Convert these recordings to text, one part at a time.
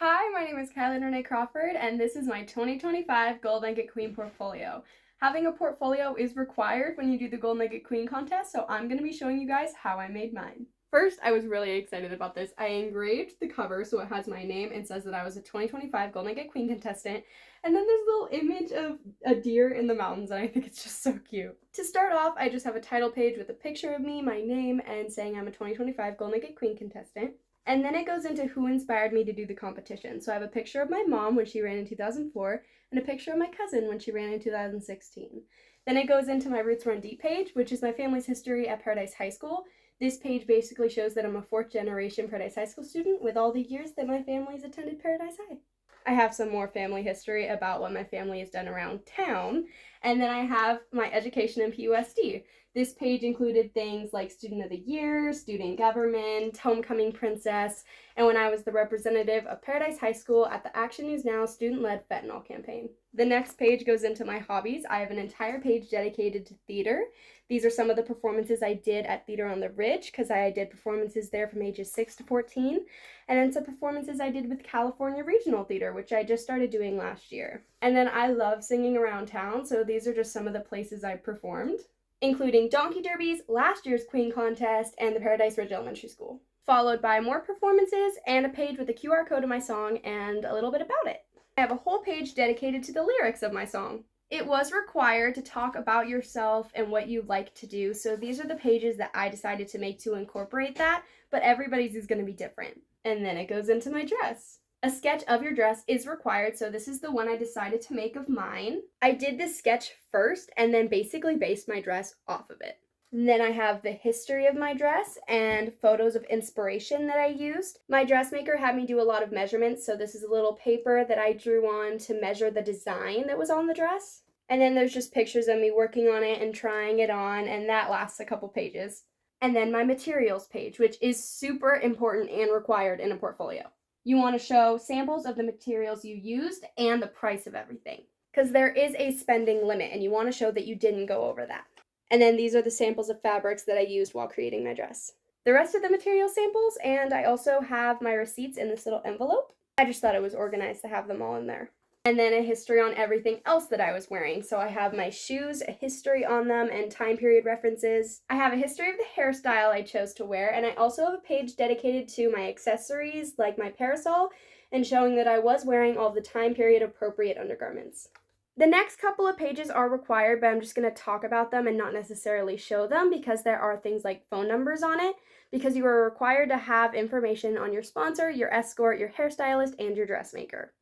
Hi, my name is Kylie Renee Crawford, and this is my 2025 Gold Nugget Queen portfolio. Having a portfolio is required when you do the Gold Nugget Queen contest, so I'm going to be showing you guys how I made mine. First, I was really excited about this. I engraved the cover so it has my name and says that I was a 2025 Gold Nugget Queen contestant, and then there's a little image of a deer in the mountains, and I think it's just so cute. To start off, I just have a title page with a picture of me, my name, and saying I'm a 2025 Gold Nugget Queen contestant. And then it goes into who inspired me to do the competition. So I have a picture of my mom when she ran in 2004 and a picture of my cousin when she ran in 2016. Then it goes into my Roots Run Deep page, which is my family's history at Paradise High School. This page basically shows that I'm a fourth generation Paradise High School student with all the years that my family's attended Paradise High. I have some more family history about what my family has done around town. And then I have my education in PUSD. This page included things like Student of the Year, Student Government, Homecoming Princess, and when I was the representative of Paradise High School at the Action News Now student-led fentanyl campaign. The next page goes into my hobbies. I have an entire page dedicated to theater. These are some of the performances I did at Theater on the Ridge, because I did performances there from ages 6 to 14, and then some performances I did with California Regional Theater, which I just started doing last year. And then I love singing around town, so these are just some of the places I performed, including Donkey Derbies, last year's Queen Contest, and the Paradise Ridge Elementary School, followed by more performances and a page with a QR code of my song and a little bit about it. I have a whole page dedicated to the lyrics of my song. It was required to talk about yourself and what you like to do, so these are the pages that I decided to make to incorporate that, but everybody's is going to be different. And then it goes into my dress. A sketch of your dress is required, so this is the one I decided to make of mine. I did this sketch first and then basically based my dress off of it. And then I have the history of my dress and photos of inspiration that I used. My dressmaker had me do a lot of measurements, so this is a little paper that I drew on to measure the design that was on the dress. And then there's just pictures of me working on it and trying it on, and that lasts a couple pages. And then my materials page, which is super important and required in a portfolio. You want to show samples of the materials you used and the price of everything, because there is a spending limit and you want to show that you didn't go over that. And then these are the samples of fabrics that I used while creating my dress. The rest of the material samples, and I also have my receipts in this little envelope. I just thought it was organized to have them all in there. And then a history on everything else that I was wearing. So I have my shoes, a history on them, and time period references. I have a history of the hairstyle I chose to wear, and I also have a page dedicated to my accessories, like my parasol, and showing that I was wearing all the time period appropriate undergarments. The next couple of pages are required, but I'm just going to talk about them and not necessarily show them because there are things like phone numbers on it, because you are required to have information on your sponsor, your escort, your hairstylist, and your dressmaker.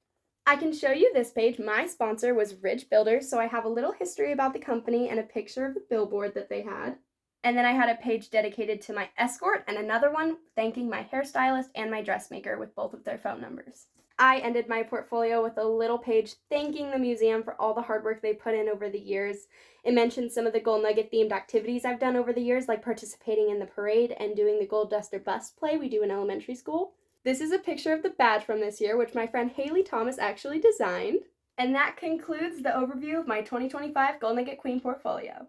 I can show you this page. My sponsor was Ridge Builders, so I have a little history about the company and a picture of the billboard that they had. And then I had a page dedicated to my escort and another one thanking my hairstylist and my dressmaker with both of their phone numbers. I ended my portfolio with a little page thanking the museum for all the hard work they put in over the years. It mentions some of the Gold Nugget themed activities I've done over the years, like participating in the parade and doing the Gold Duster Bust play we do in elementary school. This is a picture of the badge from this year, which my friend Haley Thomas actually designed. And that concludes the overview of my 2025 Gold Nugget Queen portfolio.